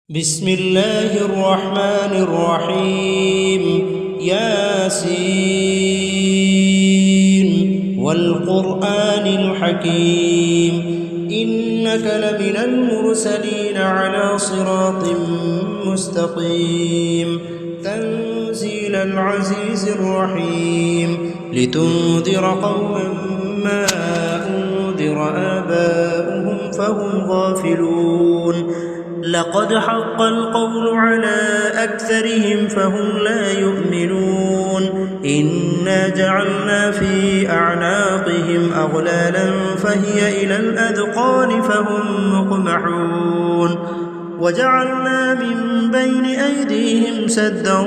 بسم الله الرحمن الرحيم ياسين والقرآن الحكيم إنك لمن المرسلين على صراط مستقيم تنزيل العزيز الرحيم لتنذر قوما ما أنذر آباؤهم فهم غافلون لقد حق القول على أكثرهم فهم لا يؤمنون إنا جعلنا في أعناقهم أغلالا فهي إلى الأذقان فهم مقمحون وجعلنا من بين أيديهم سدا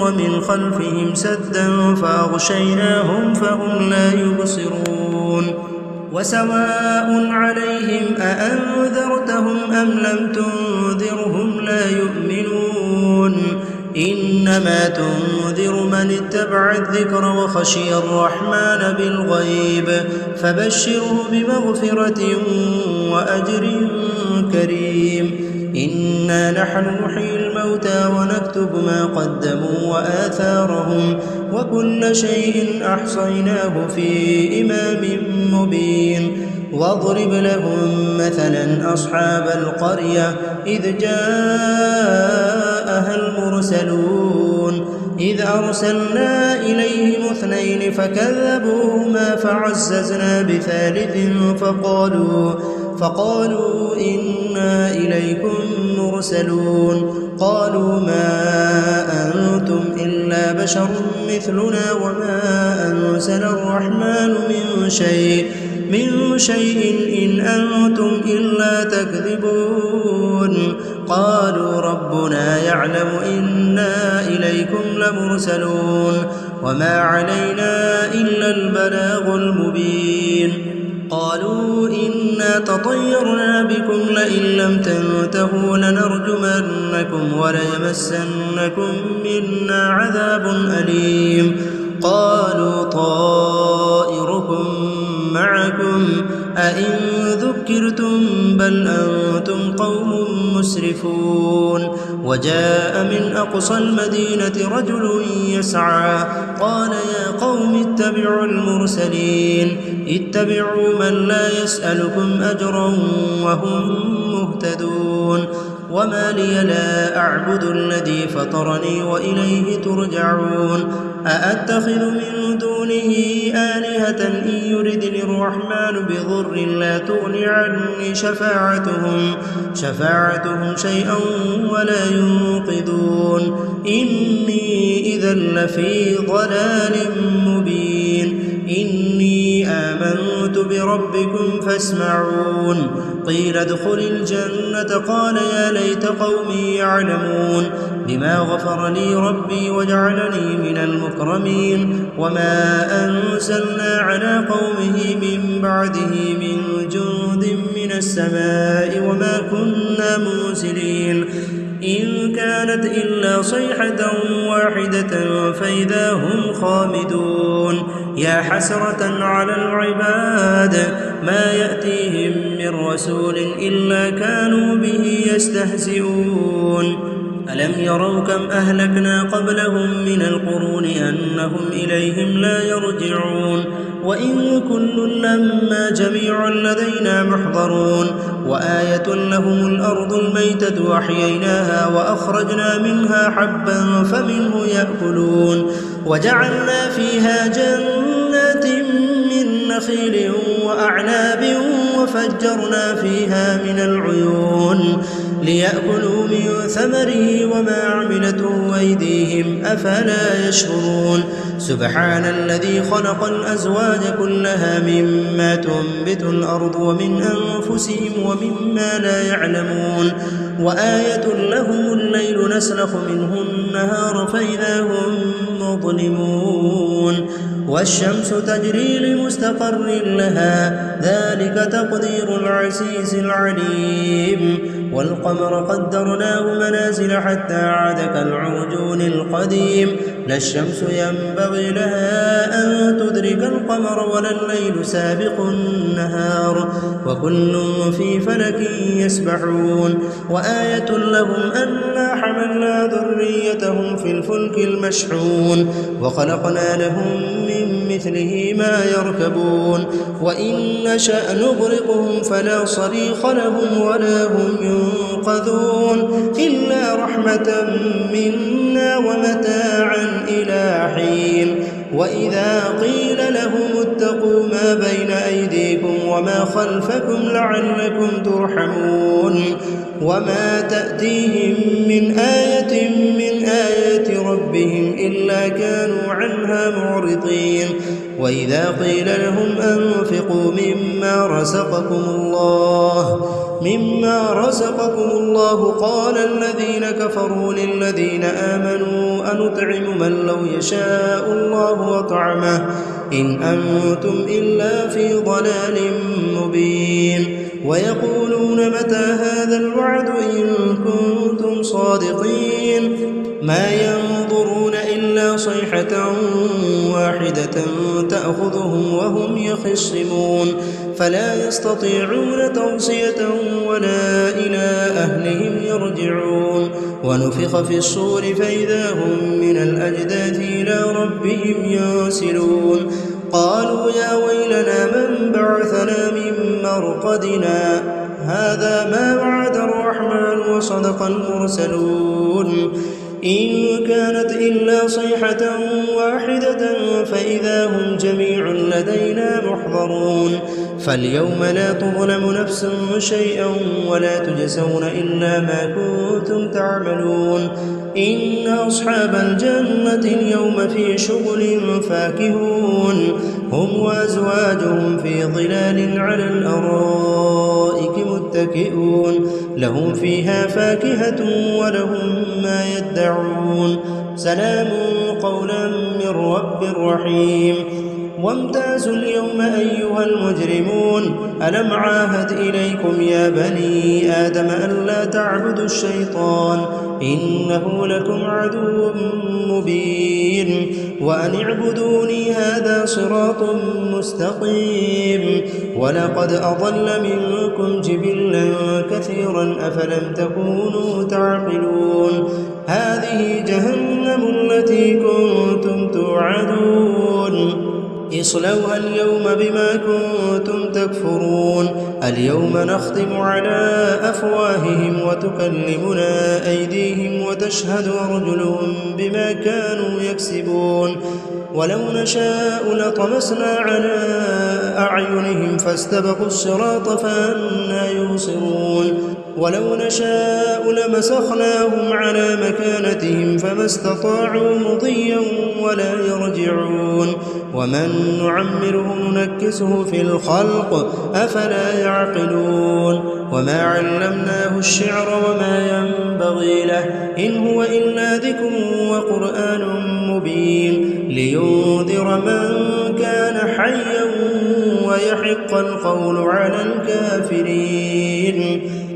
ومن خلفهم سدا فأغشيناهم فهم لا يبصرون وسواء عليهم أأنذرتهم أم لم تنذرهم لا يؤمنون إنما تنذر من اتبع الذكر وخشي الرحمن بالغيب فبشره بمغفرة وأجر كريم إنا نحن نحيي الموتى ونكتب ما قدموا وآثارهم وكل شيء أحصيناه في إمام مبين واضرب لهم مثلا أصحاب القرية إذ جاءها المرسلون إذ أرسلنا إليهم 2 فكذبوهما فعززنا بثالث فقالوا إنا إليكم مرسلون قالوا ما أنتم إلا بشر مثلنا وما أنزل الرحمن من شيء إن أنتم إلا تكذبون قالوا ربنا يعلم إنا إليكم لمرسلون وما علينا إلا البلاغ المبين قالوا إنا تطيرنا بكم لئن لم تنتهوا لنرجمنكم وليمسنكم منا عذاب أليم قالوا طائركم معكم أئن ذكرتم بل أنتم قوم مسرفون وجاء من أقصى المدينة رجل يسعى قال يا قوم اتبعوا المرسلين اتبعوا من لا يسألكم أجرا وهم مهتدون وما لي لا أعبد الذي فطرني وإليه ترجعون أأتخذ من دونه آلهة إن يردني الرحمن بضر لا تغن عني شفاعتهم شيئا ولا ينقذون إني إذا لفي ضلال مبين إني آمنت بربكم فاسمعون قيل ادخل الجنة قال يا ليت قومي يعلمون بما غفر لي ربي وجعلني من المكرمين وما أنزلنا على قومه من بعده من جند من السماء وما كنا منزلين إن كانت إلا صيحة واحدة فإذا هم خامدون يا حسرة على العباد ما يأتيهم من رسول إلا كانوا به يستهزئون ألم يروا كم أهلكنا قبلهم من القرون أنهم إليهم لا يرجعون وإن كل لما جميع لدينا محضرون وآية لهم الأرض الميتة وأحييناها وأخرجنا منها حبا فمنه يأكلون وجعلنا فيها جنات من نخيل وأعناب وفجرنا فيها من العيون ليأكلوا من ثمره وما عملته أيديهم أفلا يشكرون سبحان الذي خلق الأزواج كلها مما تنبت الأرض ومن أنفسهم ومما لا يعلمون وآية لهم الليل نسلخ منه النهار فإذا هم مظلمون والشمس تجري لمستقر لها ذلك تقدير العزيز العليم والقمر قدرناه منازل حتى عاد كالعرجون القديم لا الشمس ينبغي لها أن تدرك القمر ولا الليل سابق النهار وكل في فلك يسبحون وآية لهم أنا حملنا ذريتهم في الفلك المشحون وخلقنا لهم من مثله ما يركبون وإن نشأ نغرقهم فلا صريخ لهم ولا هم ينقذون إلا رحمة منا ومتاعا إلى حين وإذا قيل لهم اتقوا ما بين أيديكم وما خلفكم لعلكم ترحمون وما تأتيهم من آية من آيات ربهم إلا كانوا عنها معرضين وإذا قيل لهم أنفقوا مما رزقكم الله قال الذين كفروا للذين آمنوا أنطعم من لو يشاء الله أطعمه إن أنتم إلا في ضلال مبين ويقولون متى هذا الوعد إن كنتم صادقين ما ينظرون إلا صيحة واحدة تأخذهم وهم يخصمون فلا يستطيعون توصية ولا إلى أهلهم يرجعون ونفخ في الصور فإذا هم من الأجداث إلى ربهم ينسلون قالوا يا ويلنا من بعثنا من مرقدنا هذا ما وعد الرحمن وصدق المرسلون إن كانت إلا صيحة واحدة فإذا هم جميع لدينا محضرون فاليوم لا تظلم نفس شيئا ولا تجزون إلا ما كنتم تعملون إن أصحاب الجنة اليوم في شغل فاكهون هم وأزواجهم في ظلال على الأرائك متكئون لهم فيها فاكهة ولهم ما يدعون سلام قولا من رب رحيم وامتازوا اليوم أيها المجرمون ألم عاهد إليكم يا بني آدم ألا تعبدوا الشيطان إنه لكم عدو مبين وأن اعبدوني هذا صراط مستقيم ولقد أضل منكم جبلا كثيرا أفلم تكونوا تعقلون هذه جهنم التي كنتم توعدون اصلوها اليوم بما كنتم تكفرون اليوم نختم على أفواههم وتكلمنا أيديهم وتشهد أرجلهم بما كانوا يكسبون ولو نشاء لطمسنا على أعينهم فاستبقوا الصراط فأنى يبصرون ولو نشاء لمسخناهم على مكانتهم فما استطاعوا مضيا ولا يرجعون ومن نعمره ننكسه في الخلق أفلا يعقلون وما علمناه الشعر وما ينبغي له إن هو إلا ذكر وقرآن مبين لينذر من كان حيا ويحق القول على الكافرين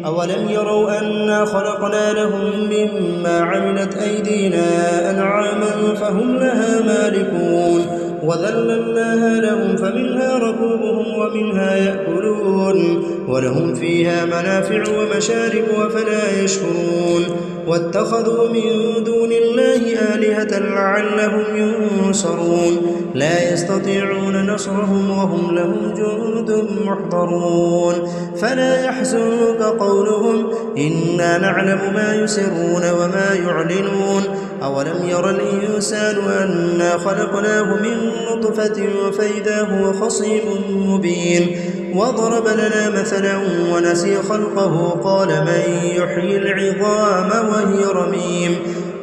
أولم يروا أنا خلقنا لهم مما عملت أيدينا أنعاما فهم لها مالكون وذللناها لهم فمنها ركوبهم ومنها يأكلون ولهم فيها منافع ومشارب أفلا يشكرون واتخذوا من دون الله آلهة لعلهم ينصرون لا يستطيعون نصرهم وهم لهم جند محضرون فلا يحزنك قولهم إنا نعلم ما يسرون وما يعلنون أولم ير الإنسان أنا خلقناه من نطفة فإذا هو خصيم مبين وضرب لنا مثلا ونسي خلقه قال من يحيي العظام وهي رميم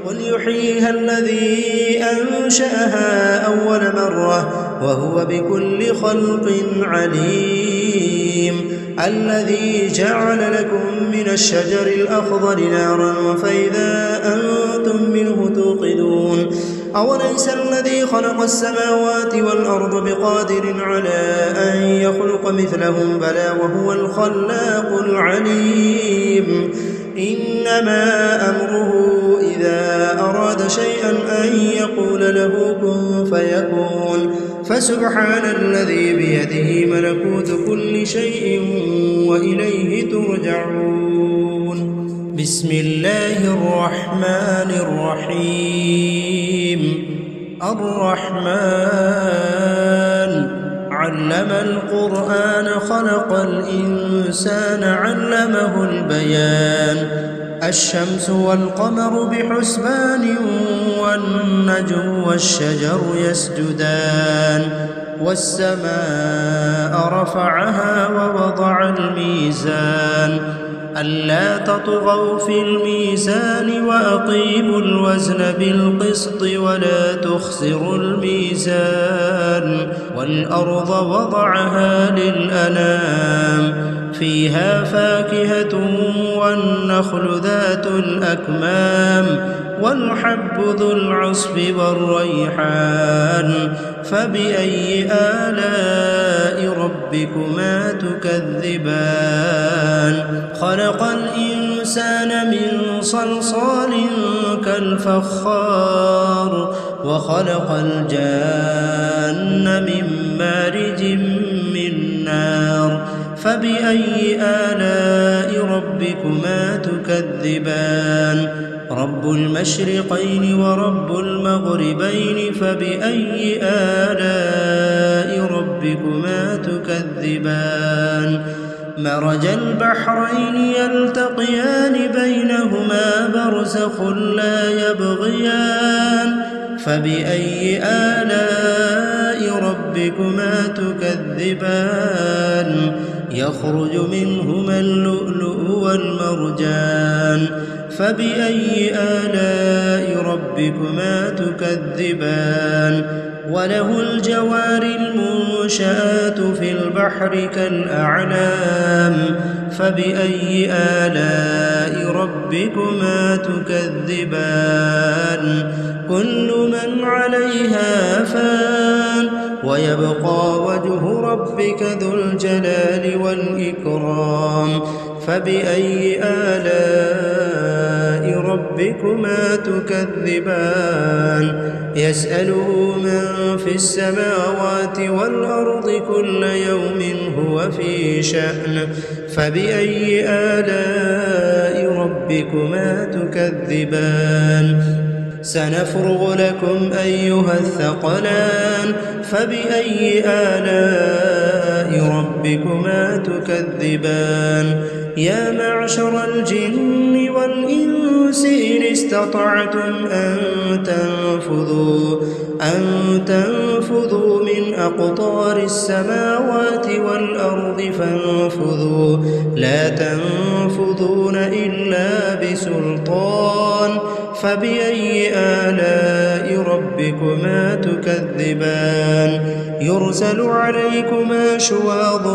قل يحييها الذي أنشأها أول مرة وهو بكل خلق عليم الذي جعل لكم من الشجر الأخضر نارا فإذا أنتم منه توقدون أوليس الذي خلق السماوات والأرض بقادر على أن يخلق مثلهم بلى وهو الخلاق العليم إنما أمره إذا أراد شيئا أن يقول له كن فيكون فسبحان الذي بيده ملكوت كل شيء وإليه ترجعون بسم الله الرحمن الرحيم الرحمن علم القرآن خلق الإنسان علمه البيان الشمس والقمر بحسبان والنجم والشجر يسجدان والسماء رفعها ووضع الميزان ألا تطغوا في الميزان وأقيموا الوزن بالقسط ولا تخسروا الميزان والأرض وضعها للأنام فيها فاكهة والنخل ذات الأكمام والحب ذو العصف والريحان فبأي آلاء ربكما تكذبان خلق الإنسان من صلصال كالفخار وخلق الجان من مارج من نار فبأي آلاء ربكما تكذبان رب المشرقين ورب المغربين فبأي آلاء ربكما تكذبان مرج البحرين يلتقيان بينهما برزخ لا يبغيان فبأي آلاء ربكما تكذبان يخرج منهما اللؤلؤ والمرجان فبأي آلاء ربكما تكذبان وله الجوار المنشآت في البحر كالأعلام فبأي آلاء ربكما تكذبان كل من عليها فان ويبقى وجه ربك ذو الجلال والإكرام فبأي آلاء ربكما تكذبان يسأله من في السماوات والأرض كل يوم هو في شأن فبأي آلاء ربكما تكذبان سنفرغ لكم أيها الثقلان فبأي آلاء ربكما تكذبان يا معشر الجن والإنس إن استطعتم أن تنفذوا من أقطار السماوات والأرض فانفذوا لا تنفذون إلا بسلطان فبأي آلاء ربكما تكذبان يرسل عليكما شواظ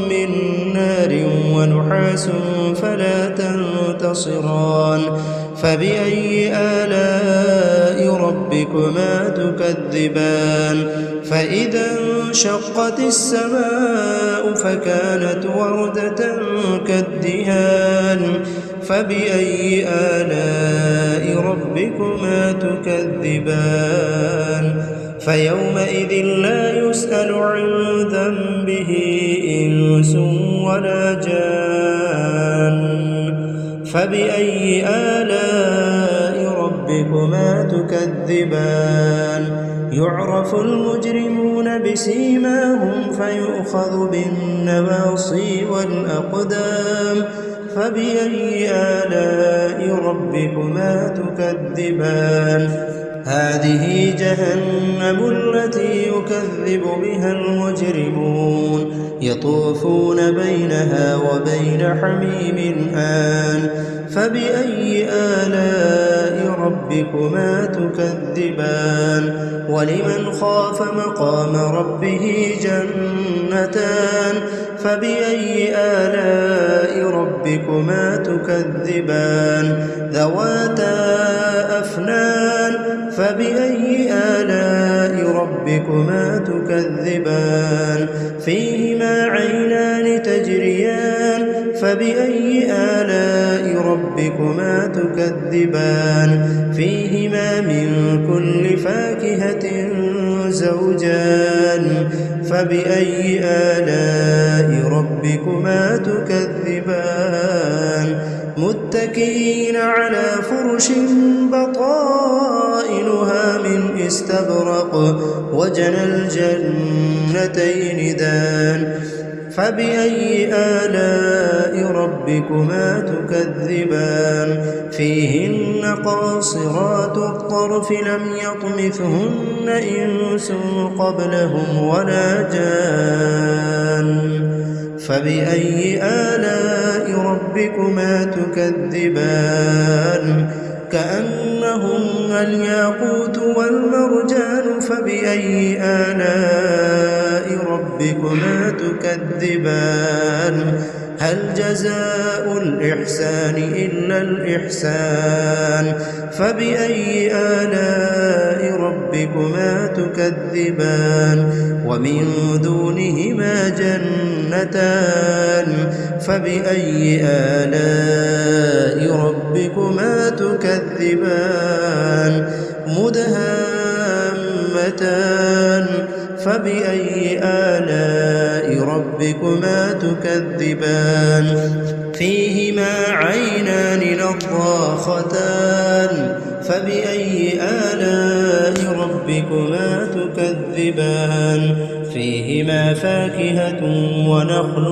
من نار ونحاس فلا تنتصران فبأي آلاء ربكما تكذبان فإذا انشقت السماء فكانت وردة كالدهان فبأي آلاء ربكما تكذبان فيومئذ لا يسأل عن ذنبه إنس ولا جان فبأي آلاء ربكما تكذبان يعرف المجرمون بسيماهم فيؤخذ بالنواصي والأقدام فبأي آلاء ربكما تكذبان هذه جهنم التي يكذب بها المجرمون يطوفون بينها وبين حميم آن فبأي آلاء ربكما تكذبان ولمن خاف مقام ربه جنتان فبأي آلاء ربكما تكذبان ذواتا أفنان فبأي آلاء ربكما تكذبان فيهما عينان تجريان فبأي آلاء ربكما تكذبان فيهما من كل فاكهة زوجان فبأي آلاء ربكما تكذبان متكئين على فرش بطائنها من استبرق وجنى الجنتين دان فبأي آلاء ربكما تكذبان فيهن قاصرات الطرف لم يطمثهن إنس قبلهم ولا جان فبأي آلاء ربكما تكذبان كأنهن الياقوت والمرجان فبأي آلاء ربكما تكذبان هل جزاء الإحسان إلا الإحسان فبأي آلاء ربكما تكذبان ومن دونهما جنتان فبأي آلاء ربكما تكذبان مدهامتان فبأي آلاء ربكما تكذبان فيهما عينان نضاختان فبأي آلاء ربكما تكذبان فيهما فاكهة ونخل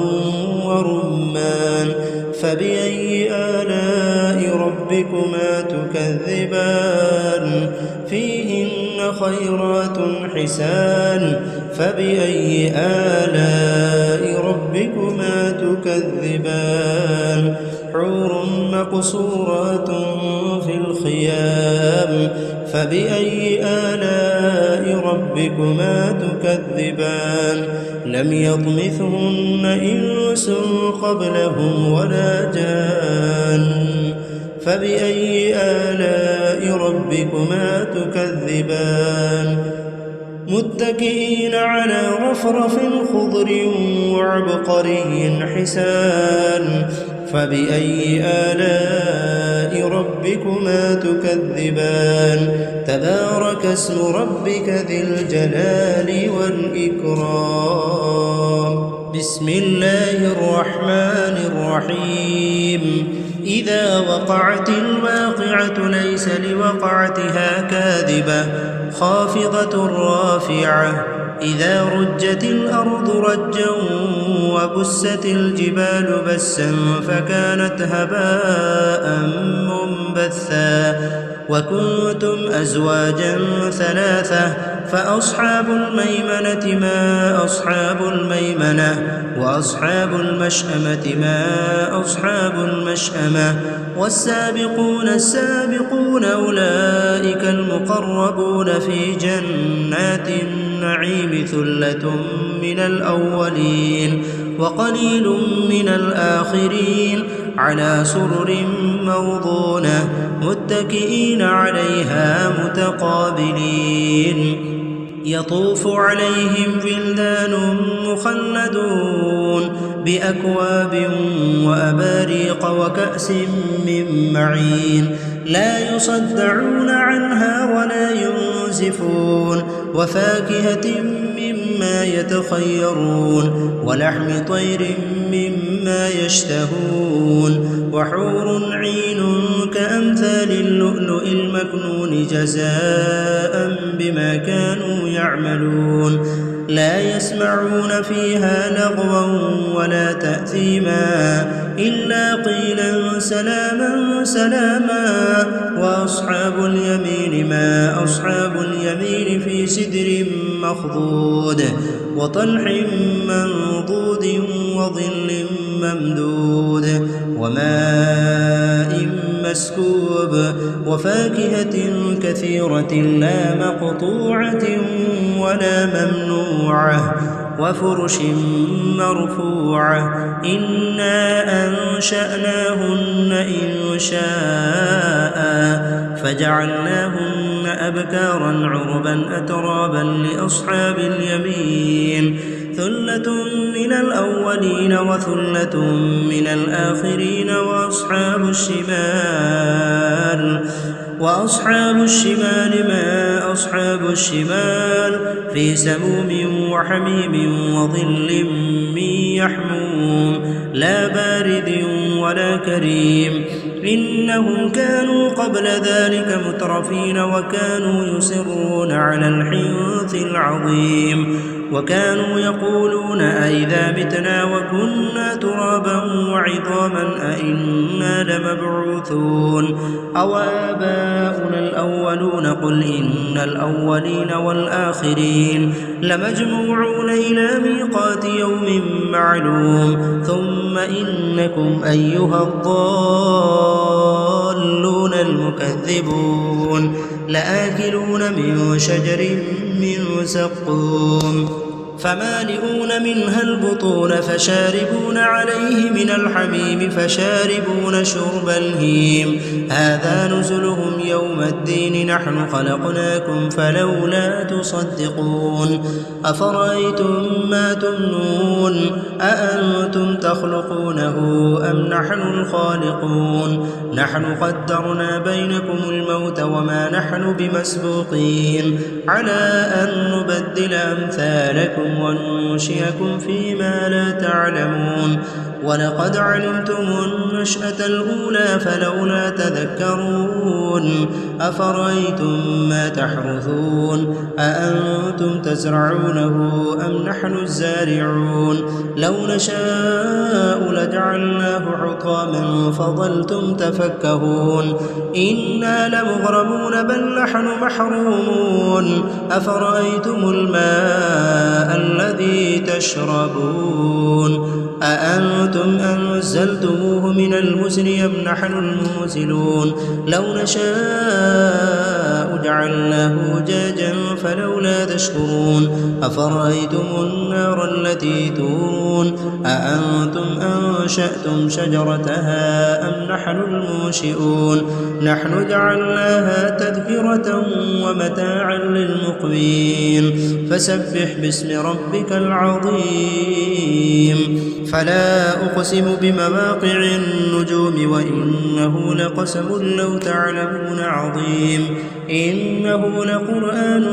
ورمان فبأي آلاء ربكما تكذبان فيهن خيرات حسان فبأي آلاء ربكما تكذبان حور مقصورات في الخيام فبأي آلاء ربكما تكذبان لم يطمثهن إنس قبلهم ولا جان فبأي آلاء ربكما تكذبان متكئين على رفرف خضر وعبقري حسان فبأي آلاء ربكما تكذبان تبارك اسم ربك ذي الجلال والإكرام بسم الله الرحمن الرحيم إذا وقعت الواقعة ليس لوقعتها كاذبة خافضة رافعة إذا رجت الأرض رجا وبست الجبال بسا فكانت هباء منبثا وكنتم أزواجا ثلاثة فأصحاب الميمنة ما أصحاب الميمنة وأصحاب المشأمة ما أصحاب المشأمة والسابقون السابقون أولئك المقربون في جنات النعيم ثلة من الأولين وقليل من الآخرين على سرر موضونة متكئين عليها متقابلين يطوف عليهم ولدان مخلدون بأكواب وأباريق وكأس من معين لا يصدعون عنها ولا ينزفون وفاكهة مما يتخيرون ولحم طير مما يشتهون وحور عين كأمثال اللؤلؤ المكنون جزاء بما كانوا يعملون لا يسمعون فيها لغوا ولا تأثيما إلا قيلا سلاما سلاما وأصحاب اليمين ما أصحاب اليمين في سدر مخضود وطلح منضود وظل ممدود وماء مسكوب وفاكهة كثيرة لا مقطوعة ولا ممنوعة وفرش مرفوعة إنا أنشأناهن إنشاء فجعلناهن أبكارا عربا أترابا لأصحاب اليمين ثلة من الأولين وثلة من الآخرين. وأصحاب الشمال ما أصحاب الشمال في سموم وحميم وظل من يحموم لا بارد ولا كريم. إنهم كانوا قبل ذلك مترفين وكانوا يصرون على الحنث العظيم وكانوا يقولون أئذا متنا وكنا ترابا وعظاما أئنا لمبعوثون أو آباؤنا الأولون قل إن الأولين والآخرين لمجموعون إلى ميقات يوم معلوم ثم إنكم أيها الضالون المكذبون لآكلون من شجر من زقوم فمالئون منها البطون فشاربون عليه من الحميم فشاربون شرب الهيم هذا نزلهم يوم الدين نحن خلقناكم فلولا تصدقون أفرأيتم ما تمنون أأنتم تخلقونه أم نحن الخالقون نحن قدرنا بينكم الموت وما نحن بمسبوقين على أن نبدل أمثالكم وننشئكم فيما لا تعلمون ولقد علمتم النشأة الأولى فلولا تذكرون أفرأيتم ما تحرثون أأنتم تزرعونه أم نحن الزارعون لو نشاء لجعلناه حطاما فظلتم تفكهون إنا لمغرمون بل نحن محرومون أفرأيتم الماء الذي تشربون أأنتم أنزلتموه من المزن أم نحن المنزلون لو نشاء جعلناه أجاجا فلولا تشكرون أفرأيتم النار التي تورون أأنتم أنشأتم شجرتها أم نحن المنشئون نحن جعلناها تذكرة ومتاعا للمقوين فسبح باسم ربك العظيم فلا أقسم بمواقع النجوم وإنه لقسم لو تعلمون عظيم إنه لقرآن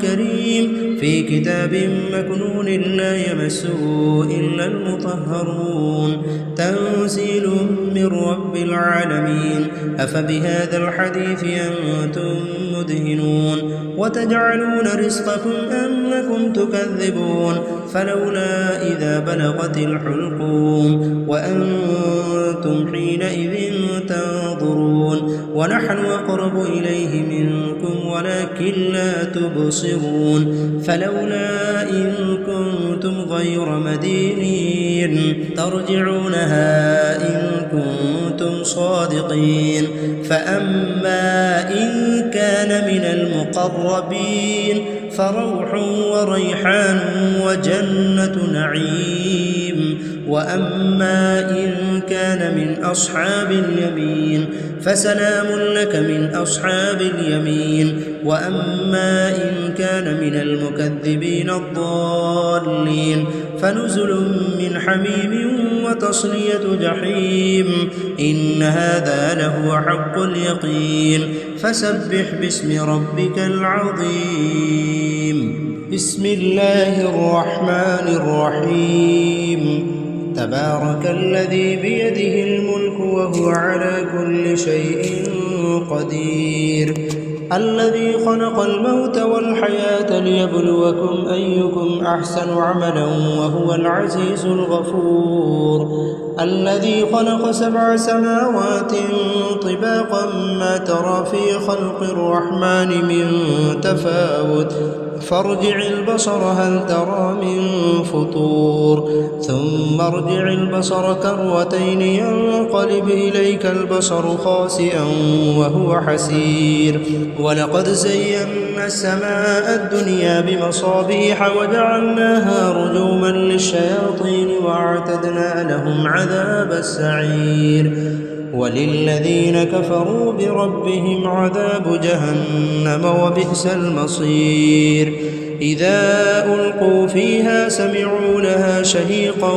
كريم في كتاب مكنون لا يمسه إلا المطهرون تنزيل من رب العالمين أفبهذا الحديث أنتم مدهنون وتجعلون رزقكم أنكم تكذبون فلولا إذا بلغت الحلقوم وأنتم حينئذ تنظرون ونحن أقرب إليه منكم ولكن لا تبصرون فلولا إن كنتم غير مدينين ترجعونها إن كنتم صادقين فأما إن كان من المقربين فروح وريحان وجنة نعيم وأما إن كان من أصحاب اليمين فسلام لك من أصحاب اليمين وأما إن كان من المكذبين الضالين فنزل من حميم وتصلية جحيم إن هذا لهو حق اليقين فسبح باسم ربك العظيم بسم الله الرحمن الرحيم تبارك الذي بيده الملك وهو على كل شيء قدير الذي خلق الموت والحياة ليبلوكم أيكم أحسن عملا وهو العزيز الغفور الذي خلق 7 سماوات طباقا ما ترى في خلق الرحمن من تفاوت فارجع البصر هل ترى من فطور ثم ارجع البصر كرتين ينقلب إليك البصر خاسئا وهو حسير ولقد زينا السماء الدنيا بمصابيح وجعلناها رجوما للشياطين وأعتدنا لهم عذاب السعير وللذين كفروا بربهم عذاب جهنم وبئس المصير إذا ألقوا فيها سمعوا لها شهيقا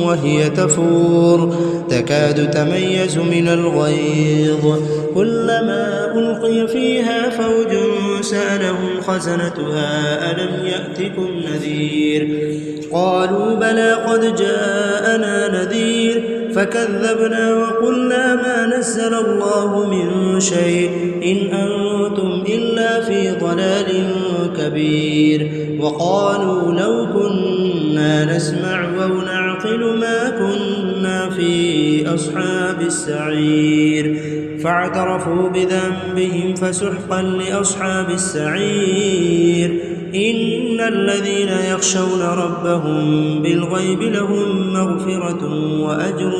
وهي تفور تكاد تميز من الغيظ كلما ألقي فيها فوج سألهم خزنتها ألم يأتكم نذير قالوا بلى قد جاءنا نذير فكذبنا وقلنا ما نزل الله من شيء إن أنتم إلا في ضلال كبير وقالوا لو كنا نسمع أو نعقل ما كنا في أصحاب السعير فاعترفوا بذنبهم فسحقا لأصحاب السعير إن الذين يخشون ربهم بالغيب لهم مغفرة وأجر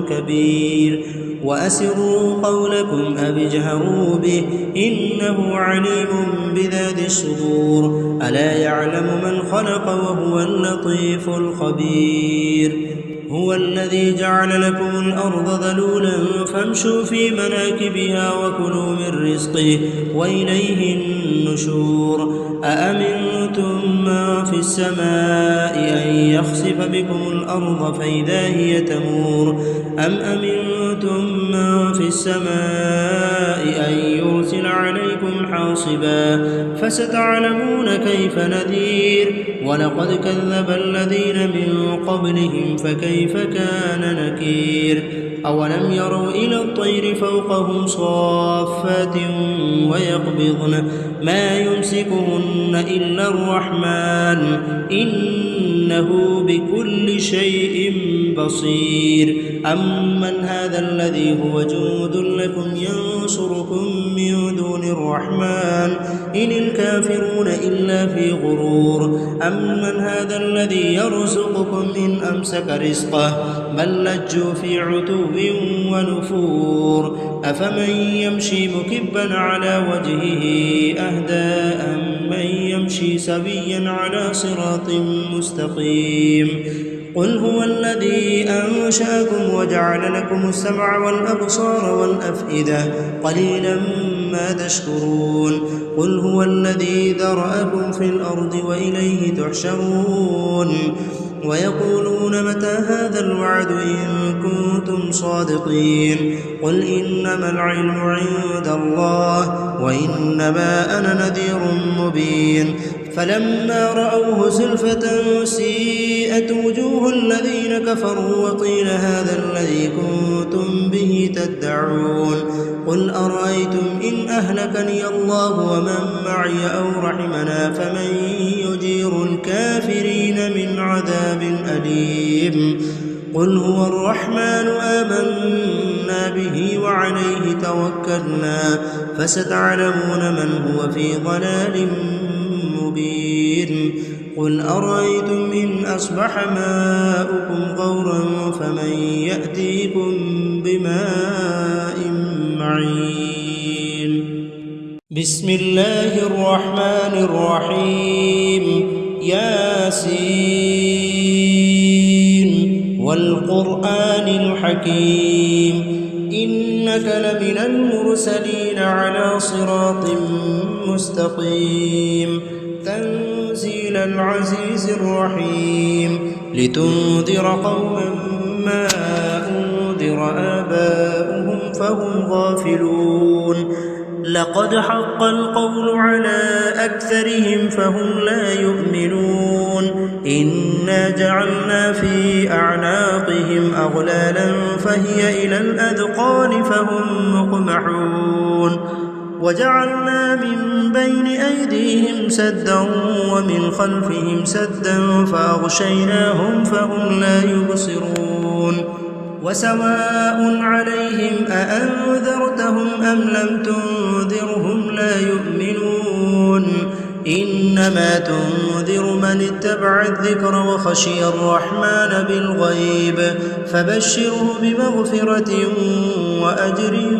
كبير وأسروا قولكم أو اجهروا به إنه عليم بذات الصدور ألا يعلم من خلق وهو اللطيف الخبير هو الذي جعل لكم الأرض ذلولا فامشوا في مناكبها وكلوا من رزقه وإليه النشور أأمنتم من في السماء أن يخسف بكم الأرض فإذا هي تمور أم أمنتم من في السماء أن يرسل عليكم حاصبا فستعلمون كيف نذير ولقد كذب الذين من قبلهم فكيف كان نكير أولم يروا إلى الطير فوقهم صافات ويقبضن ما يمسكهن إلا الرحمن إنه بكل شيء بصير أمن هذا الذي هو جند لكم ينصركم من دون الرحمن إن الكافرون إلا في غرور أمن هذا الذي يرزقكم إن أمسك رزقه بل لجوا في عتو ونفور أفمن يمشي مكبا على وجهه أهدى أمن يمشي سويا على صراط مستقيم قل هو الذي أنشأكم وجعل لكم السمع والأبصار والأفئدة قليلا ما تشكرون قل هو الذي ذرأكم في الأرض وإليه تحشرون ويقولون متى هذا الوعد إن كنتم صادقين قل إنما العلم عند الله وإنما أنا نذير مبين فلما رأوه زلفة سيئت وجوه الذين كفروا وقيل هذا الذي كنتم به تدعون قل أرأيتم إن أهلكني الله ومن معي أو رحمنا فمن يجير الكافرين من عذاب أليم قل هو الرحمن آمنا به وعليه توكلنا فستعلمون من هو في ضلال مبين قل أرأيتم إن أصبح ماؤكم غورا فمن يأتيكم بماء معين بسم الله الرحمن الرحيم ياسين والقرآن الحكيم إنك لمن المرسلين على صراط مستقيم تنزيل العزيز الرحيم لتنذر قوما ما أنذر آباؤهم فهم غافلون لقد حق القول على أكثرهم فهم لا يؤمنون إنا جعلنا في أعناقهم أغلالا فهي إلى الأذقان فهم مقمحون وجعلنا من بين أيديهم سدا ومن خلفهم سدا فأغشيناهم فهم لا يبصرون وسواء عليهم أأنذرتهم أم لم تنذرهم لا يؤمنون إنما تنذر من اتبع الذكر وخشي الرحمن بالغيب فبشره بمغفرة وأجر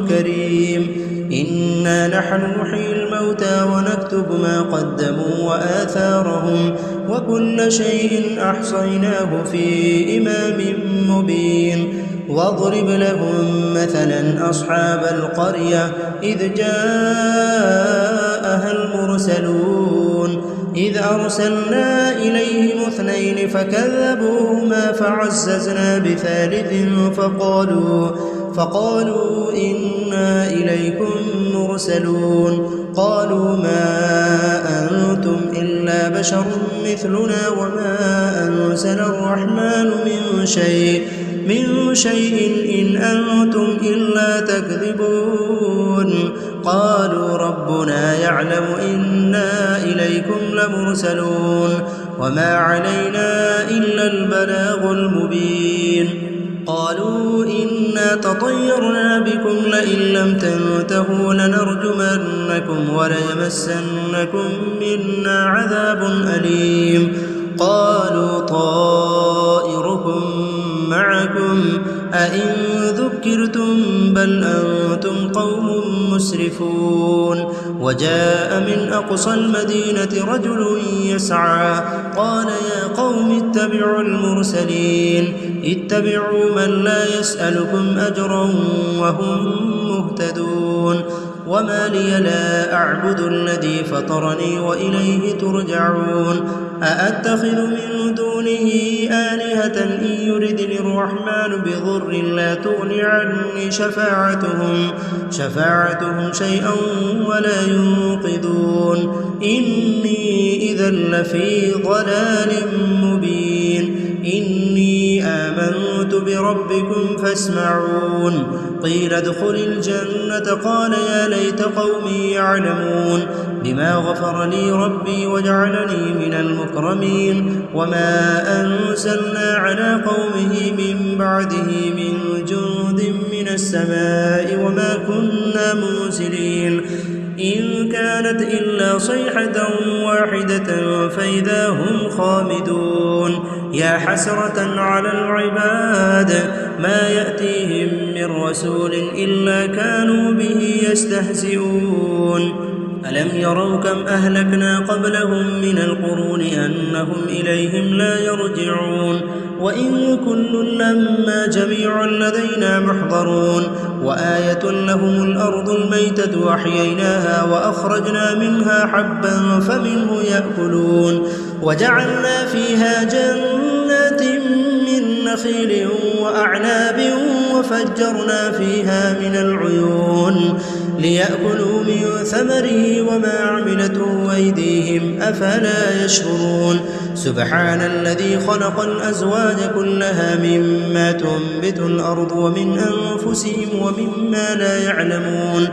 كريم إنا نحن نحيي الموتى ونكتب ما قدموا وآثارهم وكل شيء أحصيناه في إمام مبين واضرب لهم مثلا أصحاب القرية إذ جاءها المرسلون إذ أرسلنا إليهم 2 فكذبوهما فعززنا بثالث فقالوا إنا إليكم مرسلون قالوا ما أنتم إلا بشر مثلنا وما أنزل الرحمن من شيء إن أنتم إلا تكذبون قالوا ربنا يعلم إنا إليكم لمرسلون وما علينا إلا البلاغ المبين قالوا إنا تطيرنا بكم لئن لم تنتهوا لنرجمنكم وليمسنكم منا عذاب أليم قالوا طائركم معكم أئن ذكرتم بل أنتم قوم مسرفون وجاء من أقصى المدينة رجل يسعى قال يا قوم اتبعوا المرسلين اتبعوا من لا يسألكم أجرا وهم مهتدون وما لي لا أعبد الذي فطرني وإليه ترجعون أأتخذ من دونه آلهة إن يردني الرحمن بضر لا تغني عني شفاعتهم شيئا ولا ينقذون إني إذا لفي ضلال مبين إني آمنت بربكم فاسمعون قيل ادخل الجنة قال يا ليت قومي يعلمون بما غفر لي ربي وجعلني من المكرمين وما أنزلنا على قومه من بعده من جند من السماء وما كنا منزلين إن كانت إلا صيحة واحدة فإذا هم خامدون يا حسرة على العباد ما يأتيهم من رسول إلا كانوا به يستهزئون ألم يروا كم أهلكنا قبلهم من القرون أنهم إليهم لا يرجعون وإن كل لما جميع لدينا محضرون وآية لهم الأرض الميتة وأحييناها وأخرجنا منها حبا فمنه يأكلون وجعلنا فيها جنات من نخيل وأعناب وفجرنا فيها من العيون ليأكلوا من ثمره وما عملته أيديهم أفلا يشكرون سبحان الذي خلق الأزواج كلها مما تنبت الأرض ومن أنفسهم ومما لا يعلمون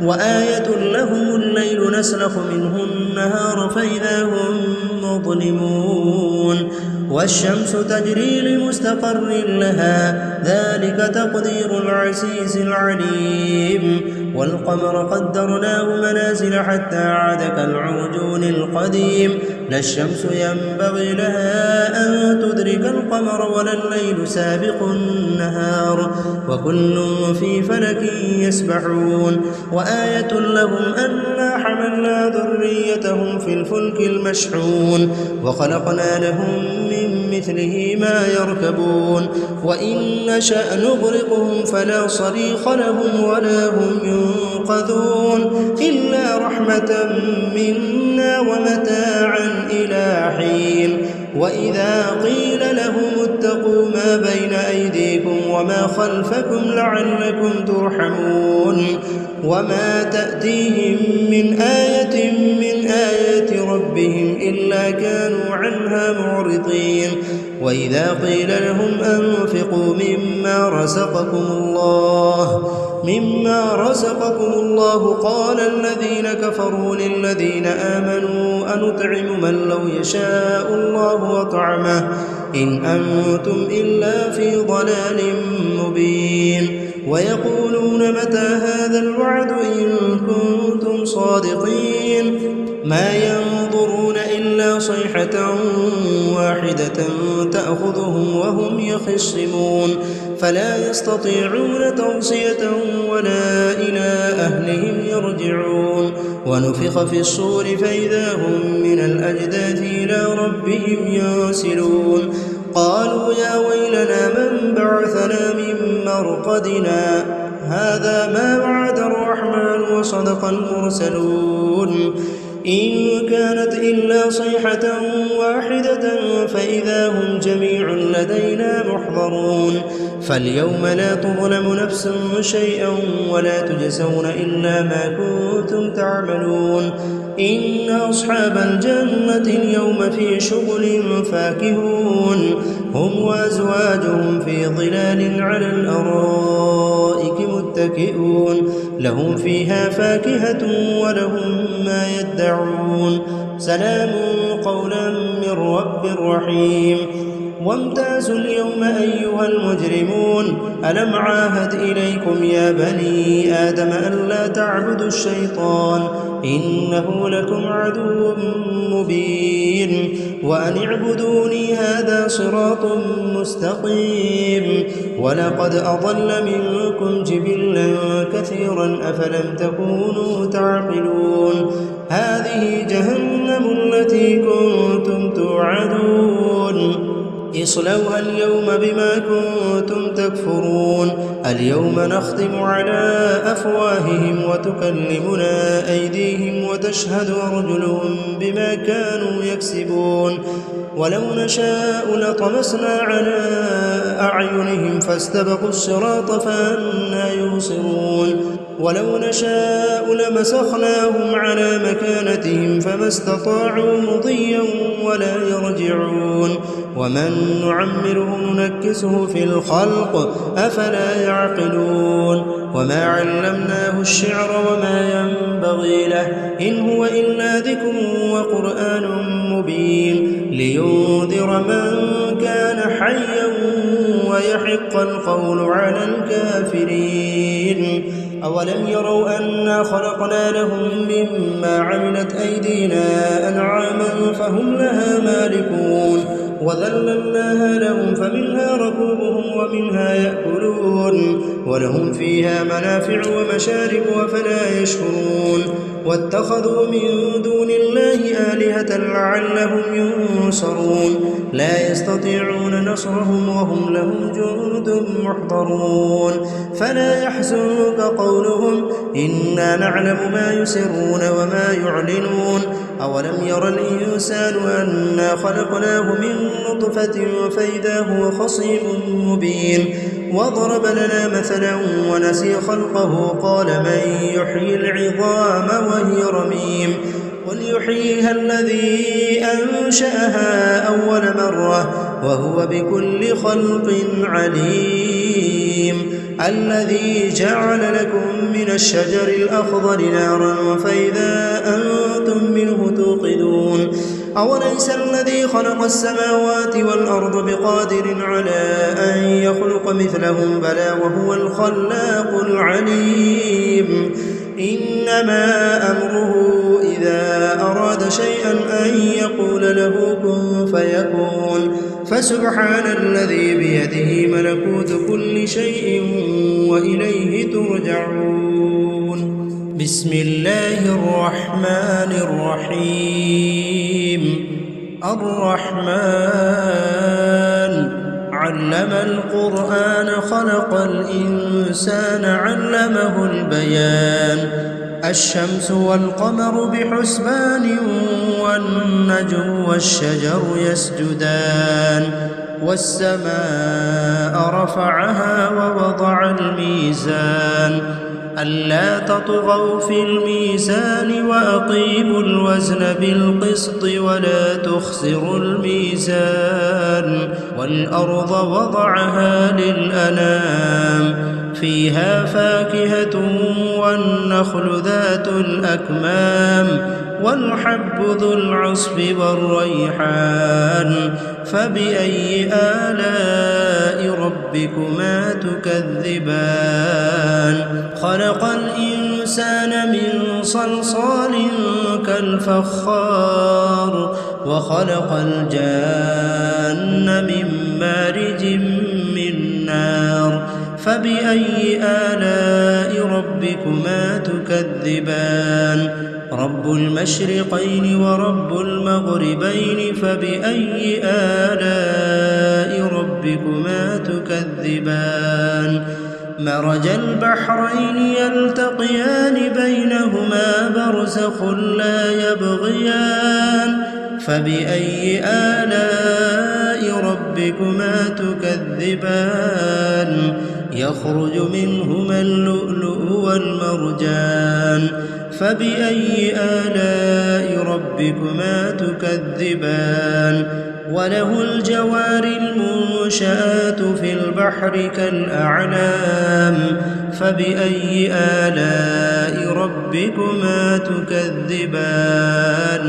وآية لهم الليل نسلخ منه النهار فإذا هم مظلمون والشمس تجري لمستقر لها ذلك تقدير العزيز العليم والقمر قدرناه منازل حتى عاد كالعرجون القديم لا الشمس ينبغي لها أن تدرك القمر ولا الليل سابق النهار وكل في فلك يسبحون وآية لهم أنا حملنا ذريتهم في الفلك المشحون وخلقنا لهم من مثله ما يركبون وإن نشأ نغرقهم فلا صريخ لهم ولا هم ينقذون إلا رحمة منا ومتاعا إلى حين وإذا قيل لهم اتقوا ما بين أيديكم وما خلفكم لعلكم ترحمون وما تأتيهم من آية من آيات ربهم إلا كانوا عنها معرضين وإذا قيل لهم أنفقوا مما رزقكم الله قال الذين كفروا للذين آمنوا أنطعم من لو يشاء الله أطعمه إن أنتم إلا في ضلال مبين ويقولون متى هذا الوعد إن كنتم صادقين ما ينظرون إلا صيحة واحدة تأخذهم وهم يخصمون فلا يستطيعون توصية ولا إلى أهلهم يرجعون ونفخ في الصور فإذا هم من الأجداث إلى ربهم ينسلون قالوا يا ويلنا من بعثنا من مرقدنا هذا ما وعد الرحمن وصدق المرسلون إن كانت إلا صيحة واحدة فإذا هم جميع لدينا محضرون فاليوم لا تظلم نفس شيئا ولا تجزون إلا ما كنتم تعملون إن أصحاب الجنة اليوم في شغل فاكهون هم وأزواجهم في ظلال على الأرائك متكئون لهم فيها فاكهة ولهم ما يدعون سلام قولا من رب رحيم وامتازوا اليوم أيها المجرمون ألم عاهد إليكم يا بني آدم ألا تعبدوا الشيطان إنه لكم عدو مبين وأن اعبدوني هذا صراط مستقيم ولقد أضل منكم جبلا كثيرا أفلم تكونوا تعقلون هذه جهنم التي كنتم توعدون اصلوها اليوم بما كنتم تكفرون اليوم نختم على أفواههم وتكلمنا أيديهم وتشهد أرجلهم بما كانوا يكسبون ولو نشاء لطمسنا على أعينهم فاستبقوا الصراط فأنى يبصرون ولو نشاء لمسخناهم على مكانتهم فما استطاعوا مضيا ولا يرجعون ومن نعمره ننكسه في الخلق أفلا يعقلون وما علمناه الشعر وما ينبغي له إن هو إلا ذكر وقرآن مبين لينذر من كان حيا ويحق القول على الكافرين أولم يروا أنا خلقنا لهم مما عملت أيدينا أنعاما فهم لها مالكون وذللناها لهم فمنها ركوبهم ومنها يأكلون ولهم فيها منافع ومشارب أفلا يشكرون واتخذوا من دون الله آلهة لعلهم ينصرون لا يستطيعون نصرهم وهم لهم جند محضرون فلا يحزنك قولهم إنا نعلم ما يسرون وما يعلنون أولم ير الإنسان أنا خلقناه من نطفة فإذا هو خصيم مبين وضرب لنا مثلا ونسي خلقه قال من يحيي العظام وهي رميم قل يحييها الذي أنشأها أول مرة وهو بكل خلق عليم الذي جعل لكم من الشجر الأخضر نارا فإذا أنتم منه توقدون أوليس الذي خلق السماوات والأرض بقادر على أن يخلق مثلهم بلى وهو الخلاق العليم إنما أمره إذا أراد شيئا أن يقول له كن فيكون فسبحان الذي بيده ملكوت كل شيء وإليه ترجعون بسم الله الرحمن الرحيم الرحمن علم القرآن خلق الإنسان علمه البيان الشمس والقمر بحسبان والنجم والشجر يسجدان والسماء رفعها ووضع الميزان ألا تطغوا في الميزان وأقيموا الوزن بالقسط ولا تخسروا الميزان والأرض وضعها للأنام فيها فاكهة والنخل ذات الأكمام والحب ذو العصف والريحان فبأي آلاء ربكما تكذبان خلق الإنسان من صلصال كالفخار وخلق الجان من مارج من نار فبأي آلاء ربكما تكذبان رب المشرقين ورب المغربين فبأي آلاء ربكما تكذبان مرج البحرين يلتقيان بينهما برزخ لا يبغيان فبأي آلاء ربكما تكذبان يخرج منهما اللؤلؤ والمرجان فبأي آلاء ربكما تكذبان وله الجوار المنشآت في البحر كالأعلام فبأي آلاء ربكما تكذبان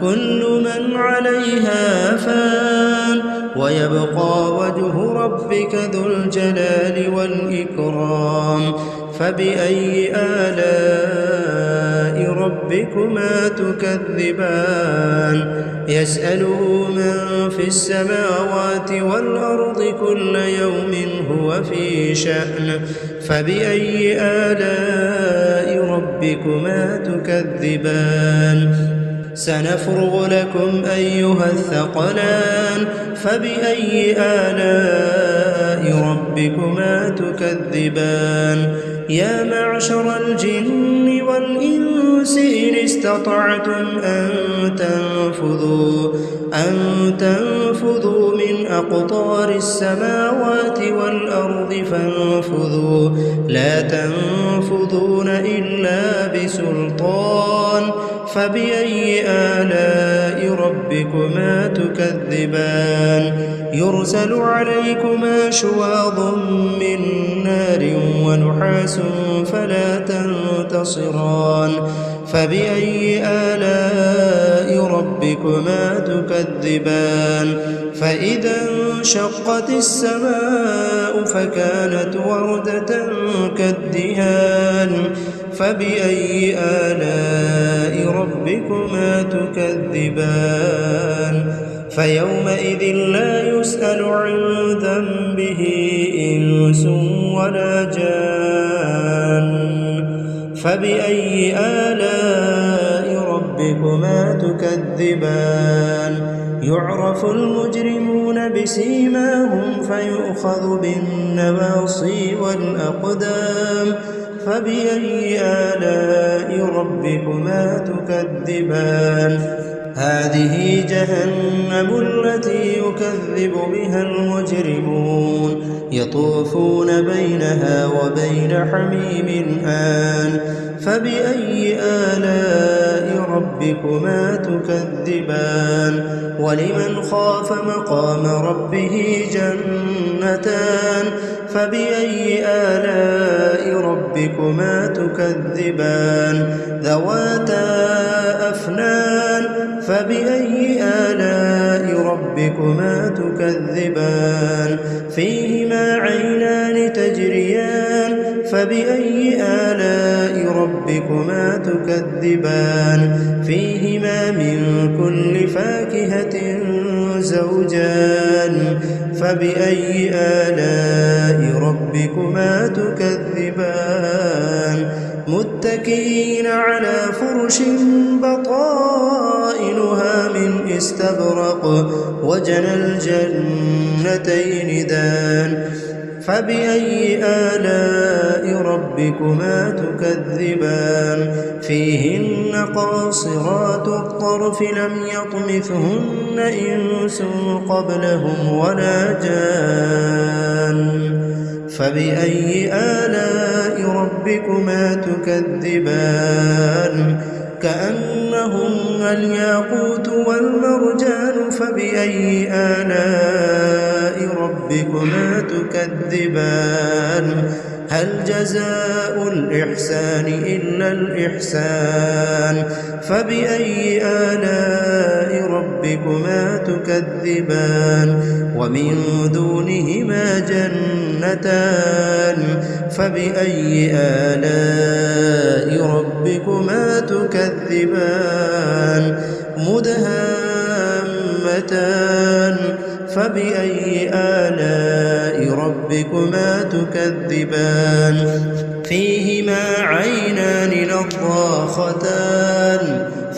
كل من عليها فان ويبقى وجه ربك ذو الجلال والإكرام فبأي آلاء ربكما تكذبان يسأله من في السماوات والأرض كل يوم هو في شأن فبأي آلاء ربكما تكذبان سنفرغ لكم أيها الثقلان فبأي آلاء ربكما تكذبان يا معشر الجن والإنس إن استطعتم أن تنفذوا من أقطار السماوات والأرض فانفذوا لا تنفذون إلا بسلطان فبأي آلاء ربكما تكذبان يرسل عليكما شواظ من نار ونحاس فلا تنتصران فبأي آلاء ربكما تكذبان فإذا انشقت السماء فكانت وردة كالدهان فبأي آلاء ربكما تكذبان فيومئذ لا يسأل عن ذنبه إنس ولا جان فبأي آلاء ربكما تكذبان يعرف المجرمون بسيماهم فيؤخذ بالنواصي والأقدام فبأي آلاء ربكما تكذبان هذه جهنم التي يكذب بها المجرمون يطوفون بينها وبين حميم آن فبأي آلاء ربكما تكذبان ولمن خاف مقام ربه جنتان فبأي آلاء ربكما تكذبان ذواتا أفنان فبأي آلاء ربكما تكذبان فيهما عينان تجريان فبأي آلاء ربكما تكذبان فيهما من كل فاكهة زوجان فبأي آلاء ربكما تكذبان متكئين على فرش بطائنها من استبرق وجنى الجنتين دان فبأي آلاء ربكما تكذبان فيهن قاصرات الطرف لم يطمثهن إنس قبلهم ولا جان فبأي آلاء ربكما تكذبان كأنهن الياقوت والمرجان فبأي آلاء ربكما تكذبان هل جزاء الإحسان إلا الإحسان فبأي آلاء ربكما تكذبان ومن دونهما جنتان فبأي آلاء ربكما تكذبان مدهامتان فبأي آلاء ربكما تكذبان فيهما عينان نضاختان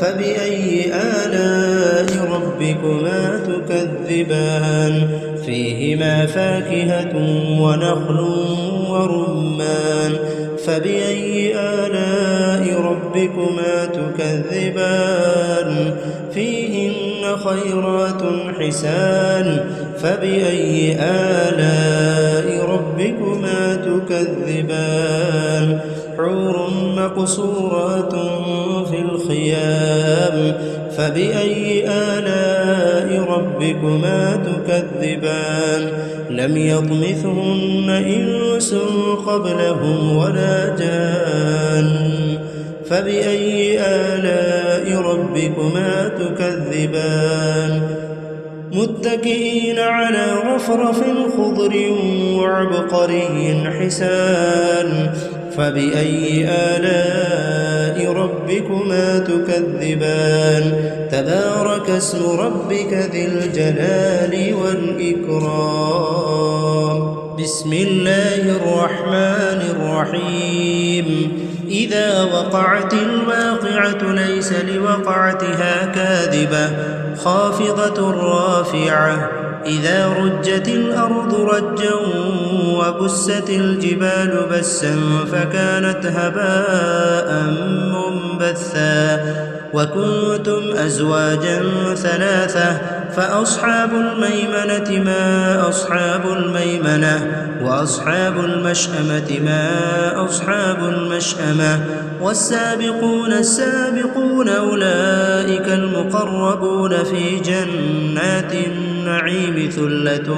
فبأي آلاء ربكما تكذبان فيهما فاكهة ونخل ورمان فبأي آلاء ربكما تكذبان فيهن خيرات حسان فبأي آلاء ربكما تكذبان حور مقصورات في الخيام فبأي آلاء ربكما تكذبان لم يطمثهن إنس قبلهم ولا جان فبأي آلاء ربكما تكذبان متكئين على رفرف خضر وعبقري حسان فبأي آلاء ربكما تكذبان تبارك اسم ربك ذي الجلال والإكرام بسم الله الرحمن الرحيم إذا وقعت الواقعة ليس لوقعتها كاذبة خافضة رافعة إذا رجت الأرض رجا وبست الجبال بسا فكانت هباء منبثا وكنتم أزواجا ثلاثة فأصحاب الميمنة ما أصحاب الميمنة وأصحاب المشأمة ما أصحاب المشأمة والسابقون السابقون أولئك المقربون في جنات النعيم ثلة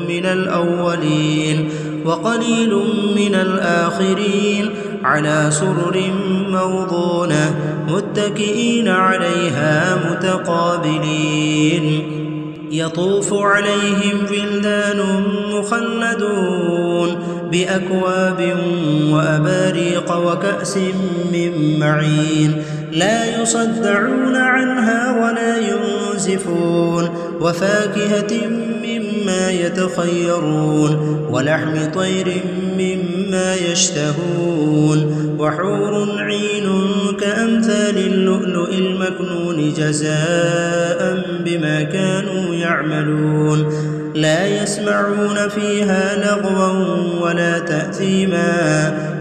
من الأولين وقليل من الآخرين على سرر موضونة متكئين عليها متقابلين يطوف عليهم ولدان مخلدون بأكواب وأباريق وكأس من معين لا يصدعون عنها ولا ينزفون وفاكهة مما يتخيرون ولحم طير مما يشتهون وحور عين كأمثال اللؤلؤ المكنون جزاء بما كانوا يعملون لا يسمعون فيها لغوا ولا تأثيما